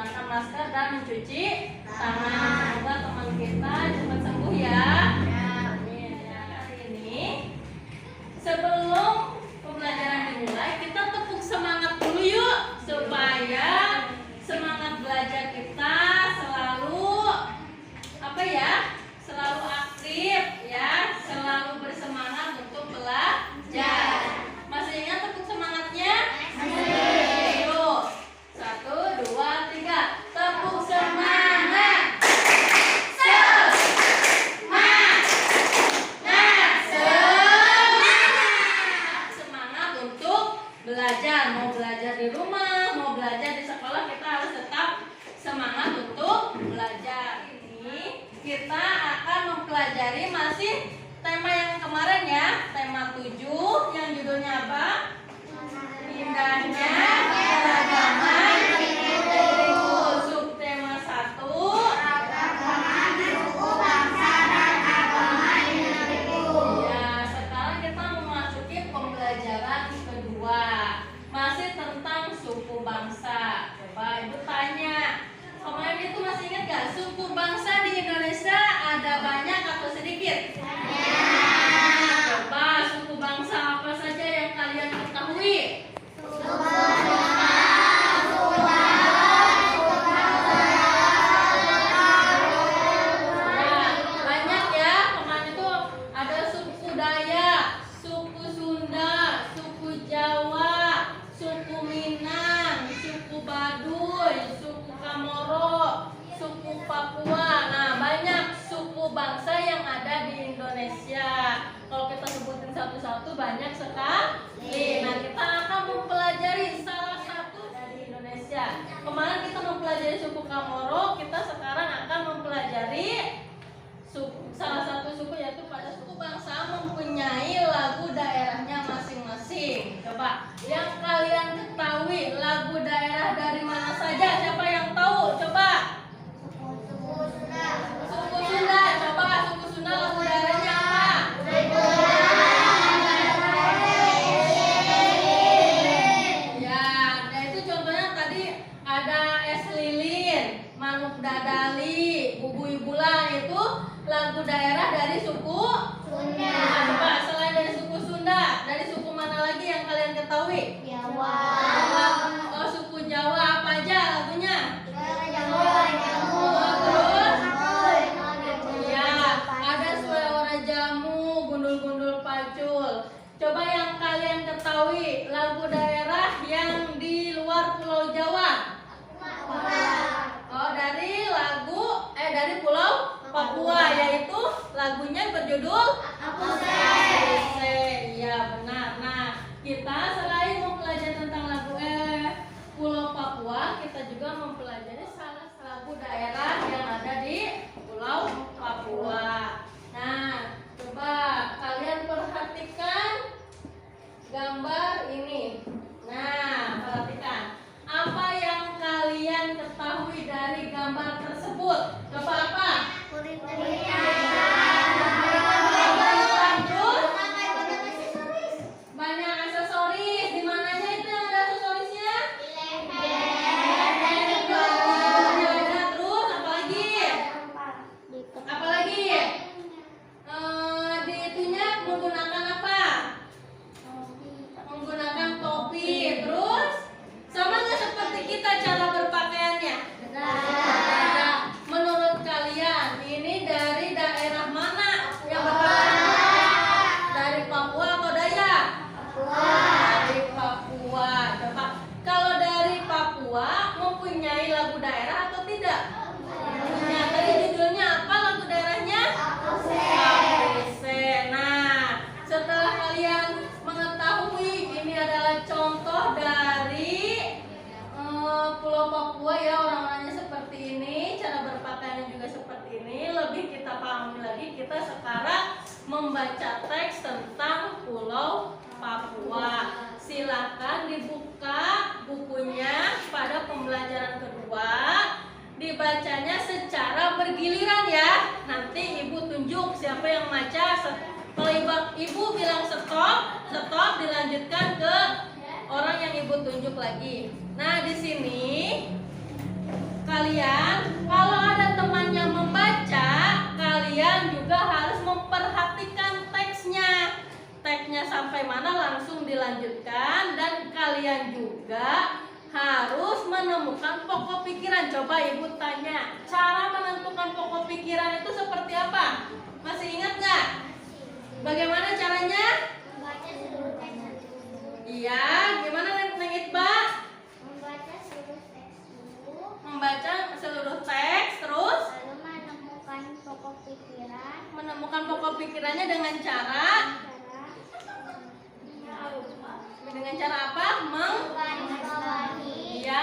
menggunakan masker dan mencuci tangan. Semoga teman kita cepat sembuh ya. Amin. Ya, hari ini sebelum pembelajaran dimulai, kita tepuk semangat dulu yuk, supaya semangat belajar kita selalu selalu aktif ya, selalu bersemangat untuk belajar. Masih ingat tepuk semangatnya? Masih. Yuk, 1, 2, 3, tepuk semangat. Semangat untuk belajar. Mau belajar di rumah, mau belajar di sekolah, kita harus tetap semangat untuk belajar. Ini kita akan mempelajari masih tema yang kemarin ya, tema 7 yang judulnya apa? Indahnya keragaman diriku. Subtema 1, keragaman suku, bangsa, dan agama diriku. Ya, sekarang kita memasuki pembelajaran kedua, masih tentang suku bangsa. Coba Ibu tanya, kemarin itu masih ingat gak suku bangsa di Indonesia ada banyak atau sedikit? Coba suku bangsa apa saja yang kalian ketahui? Banyak ya, kemarin itu ada suku Dayak, suku Sunda, suku Jawa, suku Minang, suku Baduy, suku Kamoro, suku Papua. Nah, banyak suku bangsa yang ada di Indonesia. Kalau kita sebutin satu-satu banyak sekali. Nah, kita akan mempelajari salah satu dari Indonesia. Kemarin kita mempelajari suku Kamoro, kita sekarang akan mempelajari salah satu suku, yaitu pada suku bangsa mempunyai lagu daerahnya masing-masing. Coba yang kalian ketahui lagu daerah dari mana saja? Siapa yang tahu? Coba. Suku Sunda. Coba suku Sunda lagu daerahnya apa? Ya, nah itu contohnya tadi ada Es Lilin, Manuk Dadali, Bubui Bulan, itu lagu daerah dari suku Sunda. Nah, coba selain dari suku Sunda, dari suku mana lagi yang kalian ketahui? Jawa. Oh, suku Jawa apa aja lagunya? Ada Suara Jamu, Gundul-gundul Pacul. Coba yang kalian ketahui lagu daerah yang di luar Pulau Jawa? Oh, dari Pulau Papua, yaitu lagunya berjudul Akuse. Ya, benar. Nah, kita selain mempelajari tentang lagu Pulau Papua, kita juga mempelajari salah lagu daerah yang ada di Pulau Papua. Nah, coba kalian perhatikan gambar ini. Nah, perhatikan. Apa yang kalian ketahui dari gambar tersebut? Coba apa? Banyak aksesoris. Di mananya itu yang ada aksesorisnya? Terus apa lagi? Apa lagi? Di itunya menggunakan apa? Menggunakan topi. Terus sama nggak seperti kita cara berpakaiannya? Menurut kalian ini dari daerah mana yang berpakaian? Dari Papua atau Dayak? Dari Papua. Coba kalau dari Papua mempunyai lagu daerah atau tidak? Punya. Tadi judulnya apa lagu daerahnya? Akuse. Nah, setelah kalian mengetahui ini adalah contoh dari Pulau Papua ya, orang-orangnya seperti ini, cara berpakaiannya juga seperti ini. Lebih kita pahami lagi, kita sekarang membaca teks tentang Pulau Papua. Silakan dibuka bukunya pada pembelajaran kedua. Dibacanya secara bergiliran ya. Nanti Ibu tunjuk siapa yang baca. Kalau Ibu bilang stop, dilanjutkan ke orang yang Ibu tunjuk lagi. Nah, di sini kalian kalau ada teman yang membaca, kalian juga harus memperhatikan teksnya. Teksnya sampai mana langsung dilanjutkan, dan kalian juga harus menemukan pokok pikiran. Coba ibu tanya, cara menentukan pokok pikiran itu seperti apa? Masih ingat nggak? Bagaimana caranya? Membaca seluruh teks. Iya, gimana Neng Itba? Membaca seluruh teks dulu. Membaca seluruh teks, terus Lalu menemukan pokok pikiran. menemukan pokok pikirannya dengan cara apa?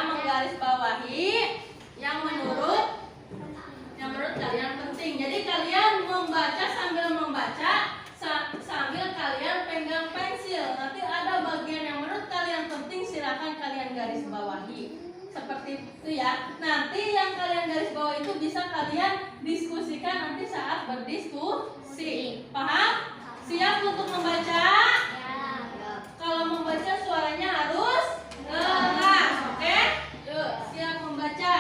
Menggarisbawahi yang menurut kalian penting. Jadi kalian membaca sambil kalian pegang pensil. Nanti ada bagian yang menurut kalian penting, silakan kalian garis bawahi. Seperti itu ya. Nanti yang kalian garis bawah itu bisa kalian diskusikan nanti saat berdiskusi. Paham? Siap untuk membaca? Kalau membaca suaranya harus keras, oke? Yuk, siap membaca.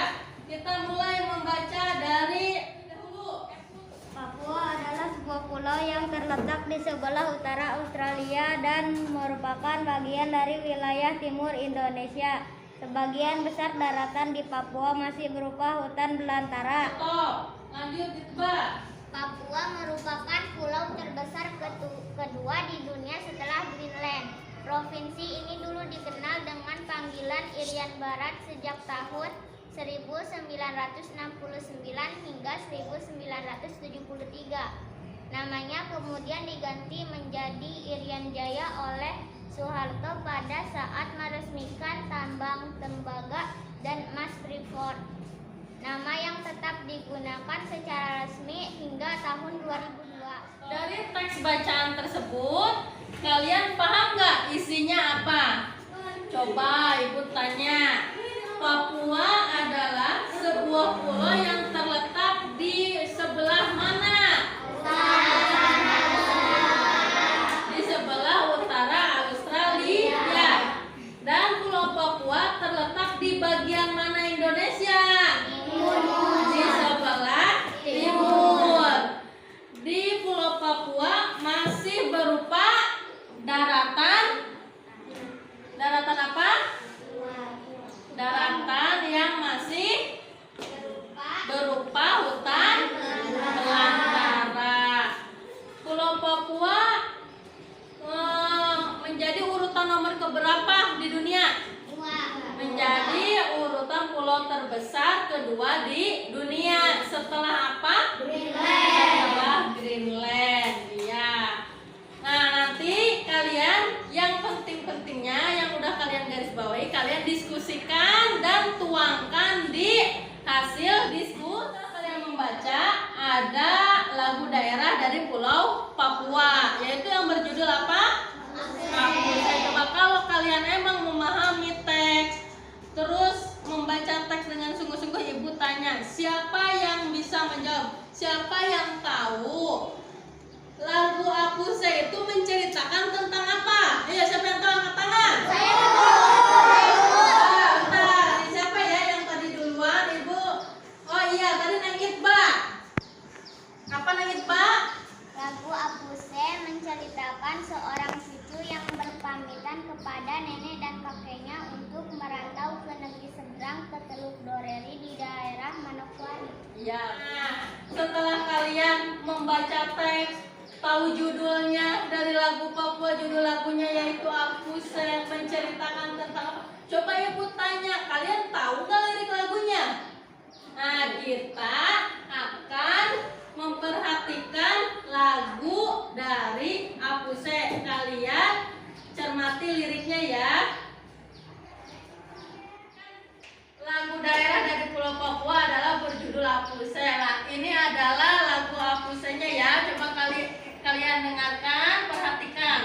Kita mulai membaca dari dulu. Papua adalah sebuah pulau yang terletak di sebelah utara Australia dan merupakan bagian dari wilayah timur Indonesia. Sebagian besar daratan di Papua masih berupa hutan belantara. Stop. Lanjut, Itba. Papua merupakan pulau terbesar kedua di dunia setelah Greenland. Provinsi ini dulu dikenal dengan panggilan Irian Barat sejak tahun 1969 hingga 1973. Namanya kemudian diganti menjadi Irian Jaya oleh Soeharto pada saat meresmikan tambang tembaga dan emas Freeport. Nama yang tetap digunakan secara resmi hingga tahun 2002. Dari teks bacaan tersebut, kalian paham nggak isinya apa? Coba ibu tanya. Papua adalah sebuah pulau yang terletak di sebelah mana? Di sebelah utara Australia. Dan Pulau Papua terletak di bagian mana Indonesia? Di sebelah timur. Di Pulau Papua masih berupa daratan apa? Daratan yang masih berupa hutan belantara. Pulau Papua menjadi urutan nomor keberapa di dunia? Menjadi urutan pulau terbesar kedua di dunia. Setelah apa? Setelah Greenland. Ya. Nah, nanti kalian yang penting-pentingnya yang udah kalian garis bawahi, kalian diskusikan dan tuangkan di hasil diskusi. Kalian membaca ada lagu daerah dari Pulau Papua, yaitu yang berjudul apa? Papua. Coba kalau kalian emang memahami teks, terus membaca teks dengan sungguh-sungguh, ibu tanya, siapa yang bisa menjawab? Siapa yang tahu lagu Apuse itu menceritakan tentang apa? Iya, siapa yang tahu angkat tangan? Saya bentar, siapa ya yang tadi duluan, ibu? Oh iya, tadi Neng Itba. Apa Neng Itba? Lagu Apuse menceritakan seorang cucu yang berpamitan kepada nenek dan kakeknya untuk merantau ke negeri seberang ke Teluk Doreri di daerah Manokwari. Ya. Nah, setelah kalian membaca teks, tahu judulnya dari lagu Papua, judul lagunya yaitu Apuse, menceritakan tentang apa? Coba ibu tanya, kalian tahu nggak lirik lagunya? Nah, kita akan memperhatikan lagu dari Apuse. Kalian cermati liriknya ya. Lagu daerah dari Pulau Papua adalah berjudul Apuse. Nah, ini adalah lagu Apusenya ya. Coba kalian dengarkan, perhatikan.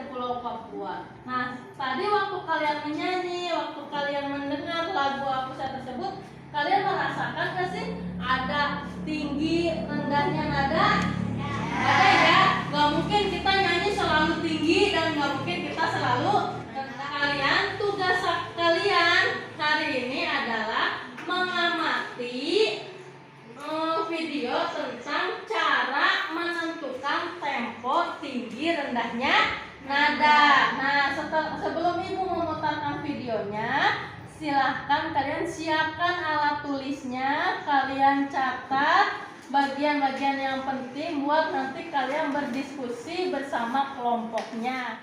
Pulau Papua. Nah, tadi waktu kalian menyanyi, waktu kalian mendengar lagu Apusa tersebut, kalian merasakan gak sih ada tinggi rendahnya nada? Ada ya. Gak mungkin kita nyanyi selalu tinggi dan gak mungkin kita selalu rendah. Kalian, tugas kalian hari ini adalah mengamati video tentang cara menentukan tempo tinggi rendahnya nada. Nah, sebelum ibu memutarkan videonya, silahkan kalian siapkan alat tulisnya, kalian catat bagian-bagian yang penting buat nanti kalian berdiskusi bersama kelompoknya.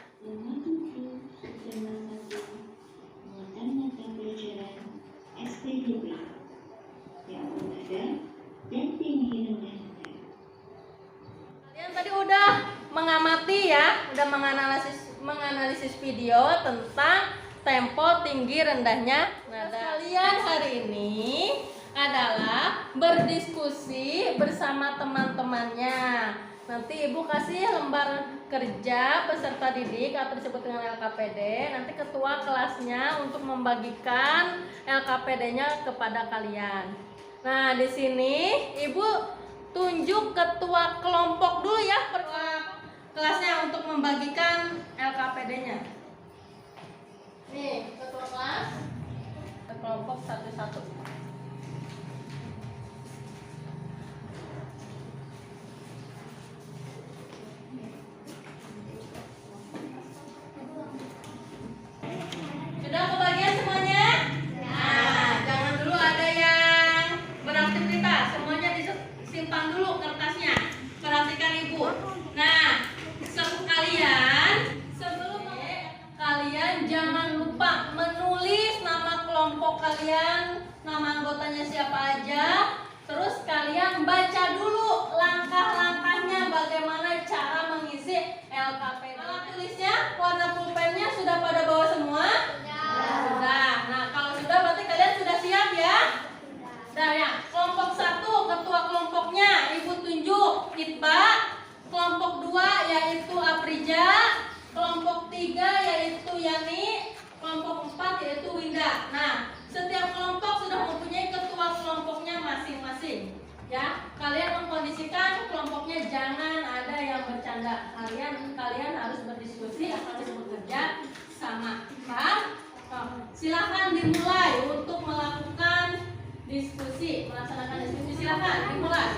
Mata pelajaran SPDB yang ada dan tinggi rendah. Kalian tadi udah mengamati ya, udah menganalisis video tentang tempo tinggi rendahnya nada. Kalian hari ini adalah berdiskusi bersama teman-temannya. Nanti ibu kasih lembar kerja peserta didik atau disebut dengan LKPD. Nanti ketua kelasnya untuk membagikan LKPD-nya kepada kalian. Nah, di sini ibu tunjuk ketua kelompok dulu ya, kelasnya untuk membagikan LKPD-nya. Nih, ketua kelas ke kelompok satu-satu. Sudah kebagian semuanya? Nah, jangan dulu ada yang beraktivitas. Semuanya disimpan dulu kertasnya. Perhatikan ibu. Nah, kalian jangan lupa menulis nama kelompok kalian, nama anggotanya siapa aja. Terus kalian baca dulu langkah-langkahnya bagaimana cara mengisi LKPD. Alat tulisnya, warna pulpennya sudah pada bawa semua? Sudah. Nah, kalau sudah berarti kalian sudah siap ya? Sudah ya. Kelompok 1, ketua kelompoknya ibu tunjuk Itba. Kelompok 2 yaitu Aprija. Kelompok 3 yaitu Yani. Kelompok 4 yaitu Winda. Nah, setiap kelompok sudah mempunyai ketua kelompoknya masing-masing. Ya, kalian mengkondisikan kelompoknya jangan ada yang bercanda. Kalian harus berdiskusi, harus bekerja sama. Paham? Silakan dimulai untuk melakukan diskusi, melaksanakan diskusi. Silakan dimulai.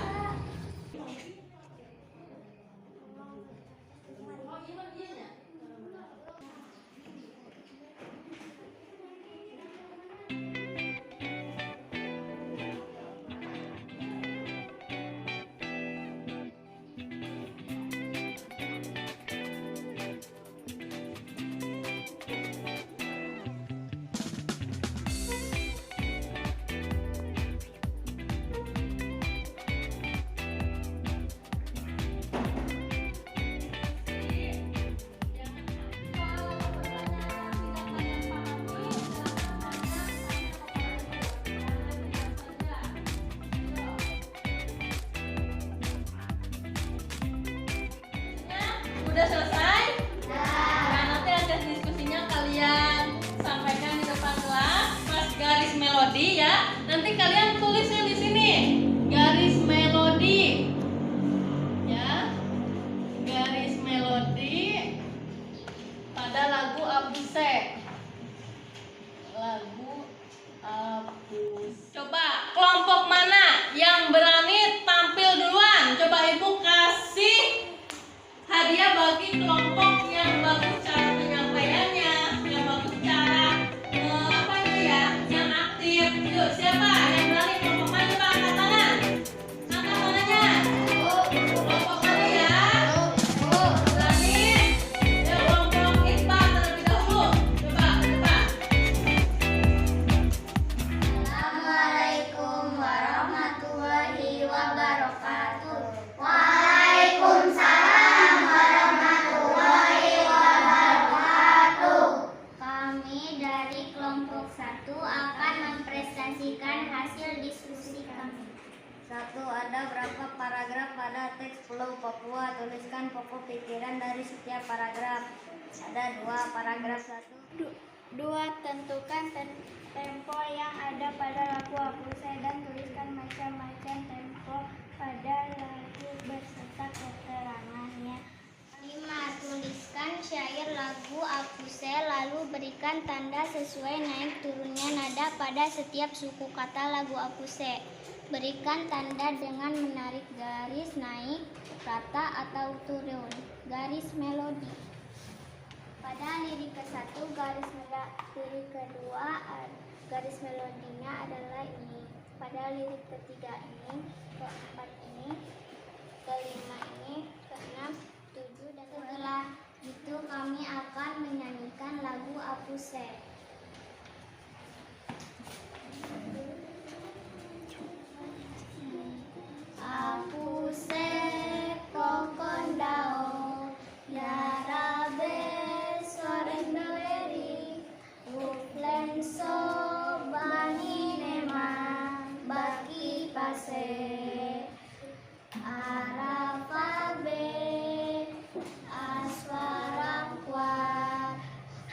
Udah selesai? Nah, nanti hasil diskusinya kalian sampaikan di depan kelas pas garis melodi ya. Nanti kalian tulisnya di sini garis melodi, ya, garis melodi pada lagu Apuse. Lagu Apuse. Coba kelompok mana yang berani tampil duluan? Coba ibu kasih hadiah bagi kelompok yang bagus cara penyampaiannya, yang bagus cara apa itu ya, yang aktif. Yuk, siapa yang berani? Kelompok mana? Coba angkat tangan. Angkat tangannya. Kelompok mana ya? Berani? Ya, kelompok Itba terlebih dahulu. Coba, coba. Assalamualaikum warahmatullahi wabarakatuh. Waalaikumsalam warahmatullahi wabarakatuh. Kami dari kelompok 1 akan mempresentasikan hasil diskusi kami. 1. Ada berapa paragraf pada teks Pulau Papua? Tuliskan pokok pikiran dari setiap paragraf. Ada 2 paragraf 1. 2. Tentukan tempo yang ada pada lagu Apuse dan tuliskan macam-macam tempo pada lagu beserta keterangannya. 5. Tuliskan syair lagu Apuse lalu berikan tanda sesuai naik turunnya nada pada setiap suku kata lagu Apuse. Berikan tanda dengan menarik garis naik, rata atau turun, garis melodi. Pada lirik ke-1 garis lirik kedua garis melodinya adalah ini. Pada lirik ketiga ini, keempat ini, kelima ini, keenam, 7 dan setelah itu kami akan menyanyikan lagu Apuse. Apuse kokondao yarabe sorendoeri uflenso bani nema baki pase arafabe aswarakwa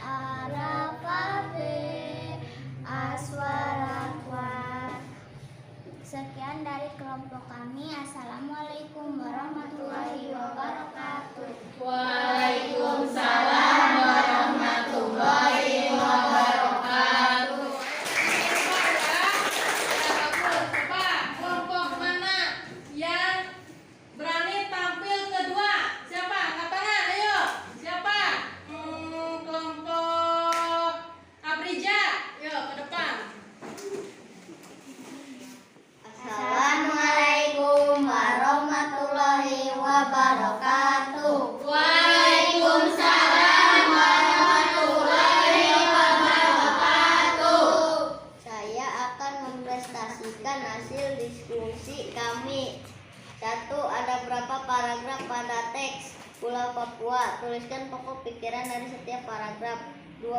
arafabe aswarakwa. Sekian dari kelompok kami. Assalamualaikum warahmatullahi wabarakatuh. Waalaikumsalam warahmatullahi wabarakatuh. Coba kelompok mana yang berani tampil kedua? Siapa? Angkat tangan, ayo. Siapa? Kelompok Aprija. Yuk ke depan. Assalamualaikum warahmatullahi wabarakatuh. Waalaikumsalam warahmatullahi wabarakatuh. Saya akan mempresentasikan hasil diskusi kami. 1. Ada berapa paragraf pada teks Pulau Papua? Tuliskan pokok pikiran dari setiap paragraf. 2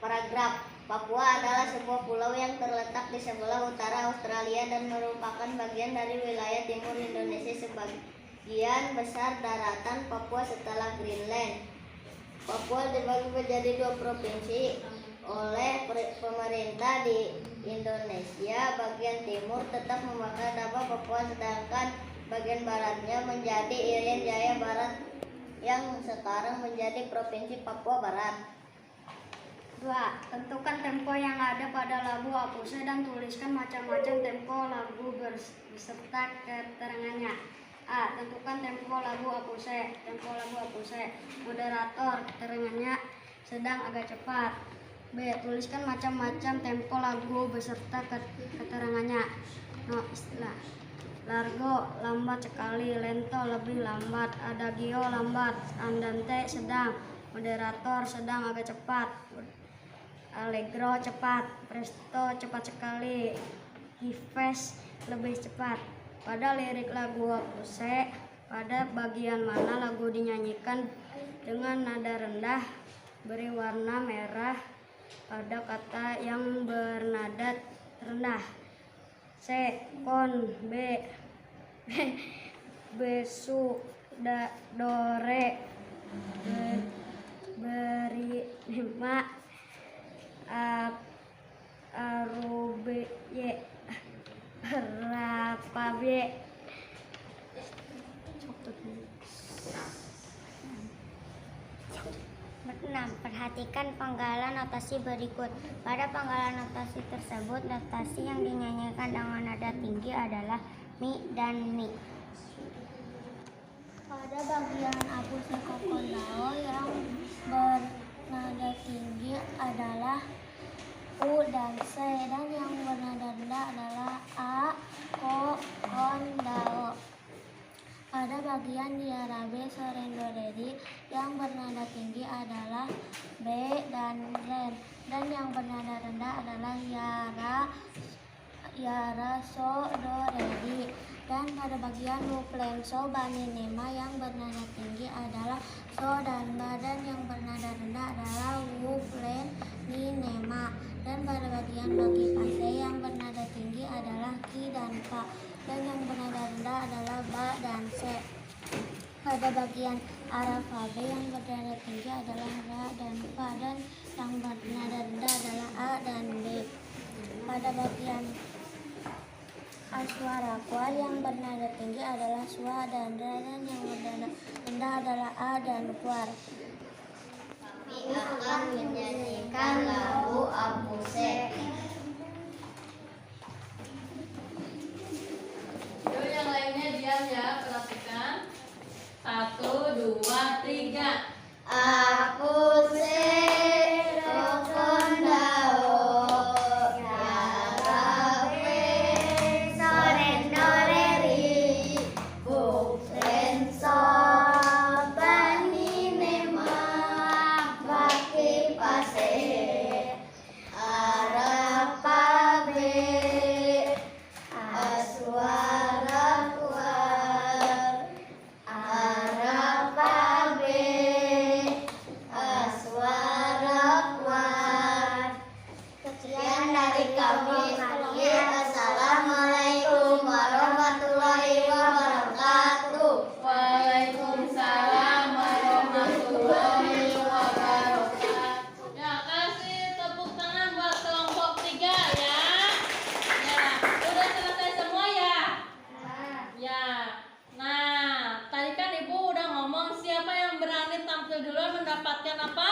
paragraf. Papua adalah sebuah pulau yang terletak di sebelah utara Australia dan merupakan bagian dari wilayah timur Indonesia sebagian besar daratan Papua setelah Greenland. Papua dibagi menjadi 2 provinsi oleh pemerintah di Indonesia. Bagian timur tetap memakai nama Papua sedangkan bagian baratnya menjadi Irian Jaya Barat yang sekarang menjadi Provinsi Papua Barat. 2. Tentukan tempo yang ada pada lagu Apuse dan tuliskan macam-macam tempo lagu beserta keterangannya. A. Tentukan tempo lagu Apuse. Tempo lagu Apuse. Moderator, keterangannya sedang agak cepat. B. Tuliskan macam-macam tempo lagu beserta keterangannya. No, istilah. Largo, lambat sekali. Lento, lebih lambat. Adagio, lambat. Andante, sedang. Moderator, sedang agak cepat. Allegro, cepat. Presto, cepat sekali. Vives, lebih cepat. Pada lirik lagu Apuse, pada bagian mana lagu dinyanyikan dengan nada rendah, beri warna merah pada kata yang bernada rendah. C. Kon. B. Besu. Dore. Beri 5. Arube ye rapabe. 6. Perhatikan penggalan notasi berikut. Pada penggalan notasi tersebut, notasi yang dinyanyikan dengan nada tinggi adalah mi dan mi. Pada bagian Apuse kokondao yang bernada tinggi adalah U dan C, dan yang bernada rendah adalah A, Ko, Kon, Dao. Pada bagian Diarabe Sorendoreri yang bernada tinggi adalah B dan Ren, dan yang bernada rendah adalah Yara, So, Do, Redi. Dan pada bagian Muplenso Baninema yang bernada tinggi adalah So dan Ba, dan yang bernada rendah adalah Wuplen Ninema. Dan pada bagian Bagi Pase yang bernada tinggi adalah Ki dan Pa. Pada bagian alfabe yang bernada tinggi adalah ra dan fa, dan yang bernada rendah adalah a dan b. Pada bagian suara kuar yang bernada tinggi adalah swa dan ra, dan yang bernada rendah adalah a dan kuar. Kami akan menyanyikan lagu Apuse. Yuk yang lainnya diam ya, perhatikan. 1, 2, 3. Apuse rokondao yarabe sorendoreri bukten sobani nema baki pase arapabe aswara kuar arapabe aswara kuat. Sekian dari kami. Assalamualaikum warahmatullahi wabarakatuh. Waalaikumsalam warahmatullahi wabarakatuh. Ya, kasih tepuk tangan buat kelompok 3 ya. Ya, udah selesai semua ya? Ya. Nah, tadi kan Ibu udah ngomong siapa yang berani tampil duluan mendapatkan apa?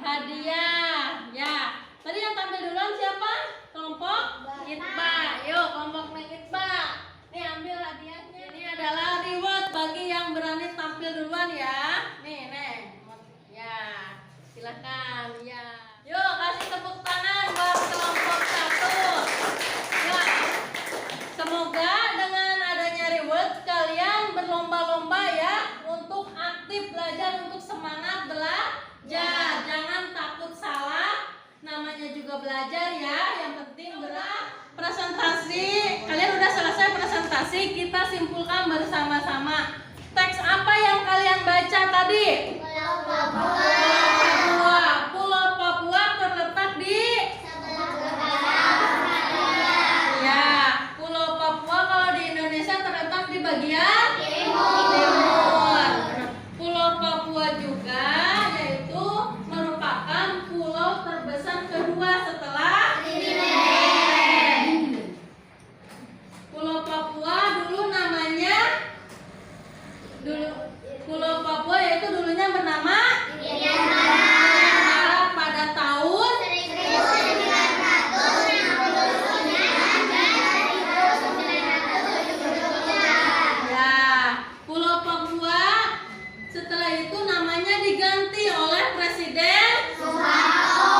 Hadiah. Ya. Tadi yang tampil duluan siapa? Kelompok Itba. Yuk, kelompok Neng Itba. Nih ambil hadiahnya. Ini adalah reward bagi yang berani tampil duluan ya. Nih, Neng. Ya. Silakan. Ya. Yuk, kasih tepuk tangan buat kelompok 1. Ya. Semoga dengan adanya reward kalian berlomba-lomba ya untuk aktif belajar, untuk semangat belajar. Jangan takut salah. Namanya juga belajar ya. Yang penting presentasi. Kalian udah selesai presentasi, kita simpulkan bersama-sama. Teks apa yang kalian baca tadi? Pulau Papua terletak di ya, Pulau Papua kalau di Indonesia terletak di bagian timur. Pulau Papua juga yaitu merupakan pulau terbesar kedua setelah Pulau Papua Pulau Papua yaitu dulunya bernama pada tahun ya, Pulau Papua setelah itu namanya diganti oleh Presiden Soeharto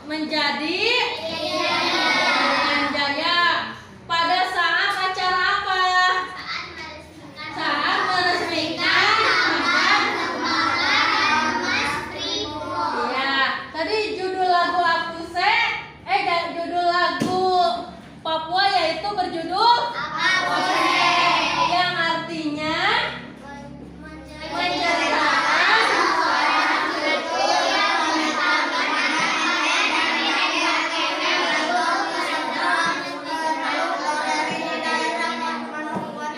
menjadi Irian Jaya. Pada saat acara apa? Saat meresmikan ya, tadi judul lagu Apuse, judul lagu Papua yaitu berjudul yang artinya menceritakan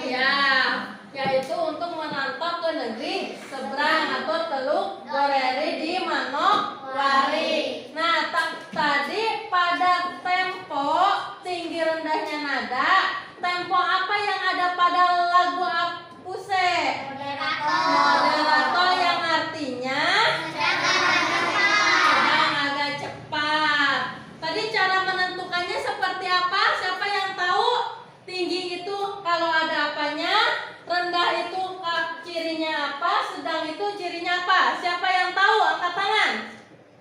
ya, yaitu untuk merantau ke negeri seberang atau Teluk Goreri di Manokwari. Nah, tadi pada tempo tinggi rendahnya nada, tempo apa yang ada pada lagu Apuse? Moderato yang artinya sedang agak cepat. Tadi cara menentukannya seperti apa? Siapa yang tahu? Tinggi itu kalau ada apanya, rendah itu cirinya apa, sedang itu cirinya apa? Siapa yang tahu? Angkat tangan.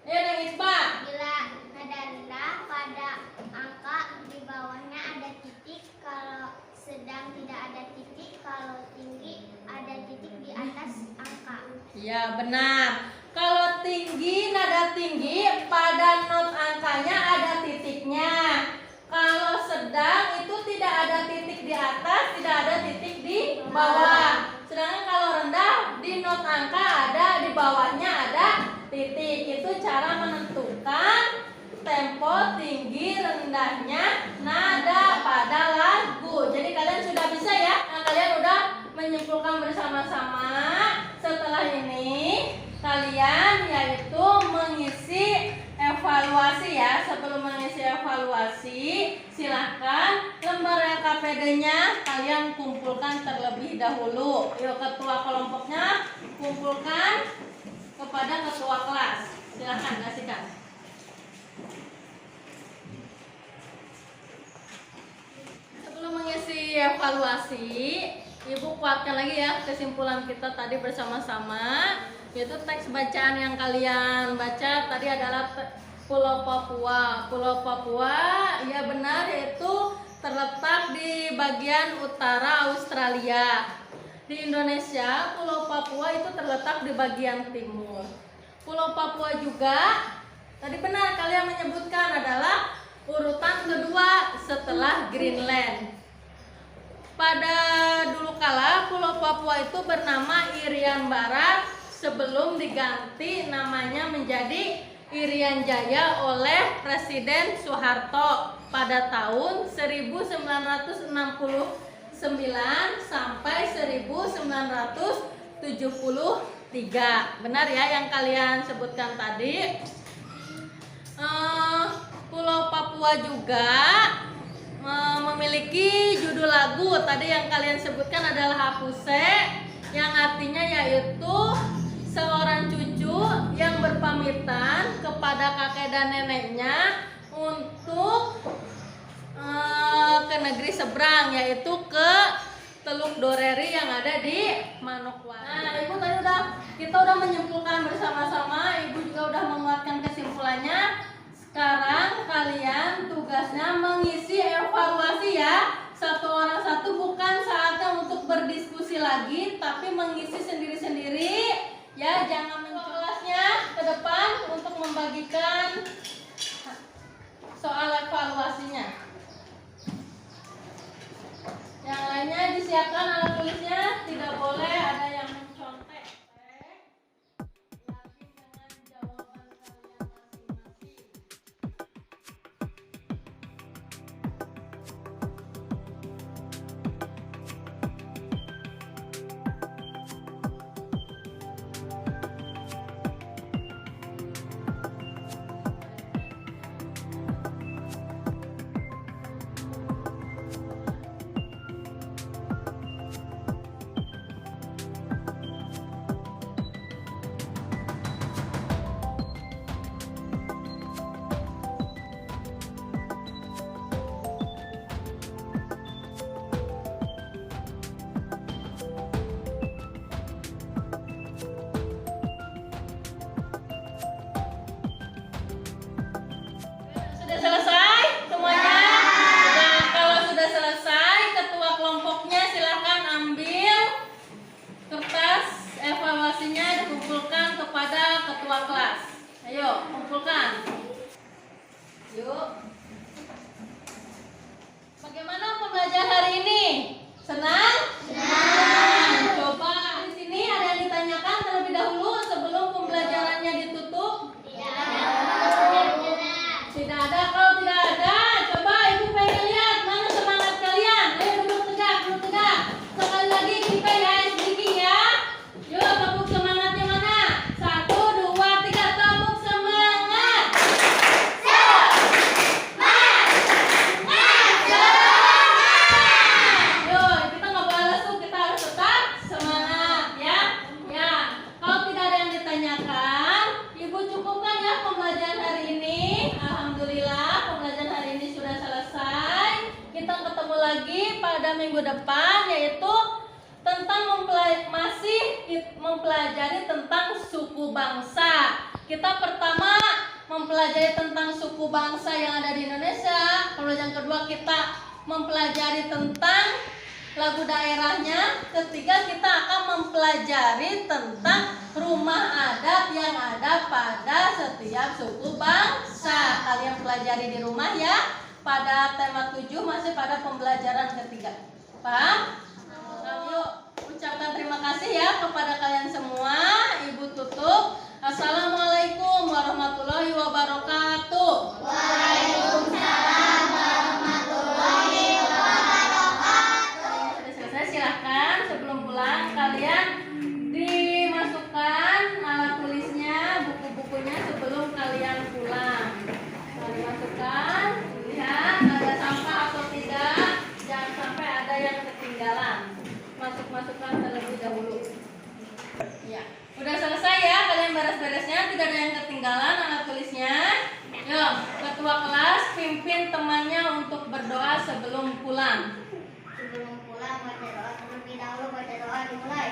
Neng Isba. Bila nada rendah pada angka di bawahnya ada titik, kalau sedang tidak ada titik, kalau tinggi ada titik di atas angka. Ya, benar. Kalau tinggi, nada tinggi pada not angkanya ada titiknya. Kalau sedang itu tidak ada titik di atas, tidak ada titik di bawah. Sedangkan kalau rendah di not angka ada, di bawahnya ada titik. Itu cara menentukan tempo tinggi rendahnya nada pada lagu. Jadi kalian sudah bisa ya? Nah, kalian udah menyimpulkan bersama bersama-sama. Setelah ini kalian yaitu mengisi evaluasi ya. Sebelum mengisi evaluasi, silahkan lembar LKPD-nya kalian kumpulkan terlebih dahulu. Yuk, ketua kelompoknya kumpulkan kepada ketua kelas. Silahkan kasihkan. Sebelum mengisi evaluasi, Ibu kuatkan lagi ya kesimpulan kita tadi bersama-sama, yaitu teks bacaan yang kalian baca tadi adalah Pulau Papua. Pulau Papua, ya benar, yaitu terletak di bagian utara Australia. Di Indonesia, Pulau Papua itu terletak di bagian timur. Pulau Papua juga, tadi benar kalian menyebutkan, adalah urutan kedua setelah Greenland. Pada dulu kala Pulau Papua itu bernama Irian Barat sebelum diganti namanya menjadi Irian Jaya oleh Presiden Soeharto pada tahun 1969 sampai 1973. Benar ya yang kalian sebutkan tadi. Pulau Papua juga memiliki judul lagu tadi yang kalian sebutkan adalah Hapuse, yang artinya yaitu seorang cucu yang berpamitan kepada kakek dan neneknya untuk ke negeri seberang, yaitu ke Teluk Doreri yang ada di Manokwari. Nah, Ibu tadi kita udah menyimpulkan bersama-sama, Ibu juga udah menguatkan kesimpulannya. Sekarang kalian tugasnya mengisi evaluasi ya. Satu orang satu, bukan saatnya untuk berdiskusi lagi, tapi mengisi sendiri-sendiri ya. Jangan kelasnya ke depan untuk membagikan soal evaluasinya. Yang lainnya disiapkan alat tulisnya, tidak boleh ada yang mencontek. Yakin dengan jawaban kalian masing-masing. Sudah selesai semuanya? Nah, kalau sudah selesai, ketua kelompoknya silahkan ambil kertas evaluasinya, dikumpulkan kepada ketua kelas. Ayo, kumpulkan. Yuk. Bagaimana pembelajaran hari ini? Senang? Senang. Coba di sini ada yang ditanyakan terlebih dahulu sebelum pembelajarannya ditutup? Tidak ada. Kalau tidak ada, coba Ibu pengen lihat mana semangat kalian. Ayo duduk tegak, duduk tegak. Sekali lagi kita ya, sedikit ya. Yuk, tepuk semangatnya mana? 1, 2, 3, tepuk semangat. Yuk, kita nggak boleh lesu, kita harus tetap semangat ya. Ya, kalau tidak ada yang ditanyakan, Ibu cukupkan ya pembelajaran hari ini. Alhamdulillah, pembelajaran hari ini sudah selesai. Kita ketemu lagi pada minggu depan, yaitu tentang masih mempelajari tentang suku bangsa. Kita pertama mempelajari tentang suku bangsa yang ada di Indonesia. Pembelajaran kedua kita mempelajari tentang lagu daerahnya. Ketiga kita akan mempelajari tentang rumah adat yang ada pada setiap suku bangsa. Kalian pelajari di rumah ya. Pada tema 7 masih pada pembelajaran ketiga. Paham? Nah, yuk ucapkan terima kasih ya kepada kalian semua. Ibu tutup. Assalamualaikum warahmatullahi wabarakatuh. Waalaikumsalam warahmatullahi wabarakatuh. Sudah selesai, silahkan sebelum pulang kalian tidak ada yang ketinggalan alat tulisnya. Yuk, ketua kelas pimpin temannya untuk berdoa sebelum pulang. Sebelum pulang baca doa terlebih dahulu, baca doa dimulai.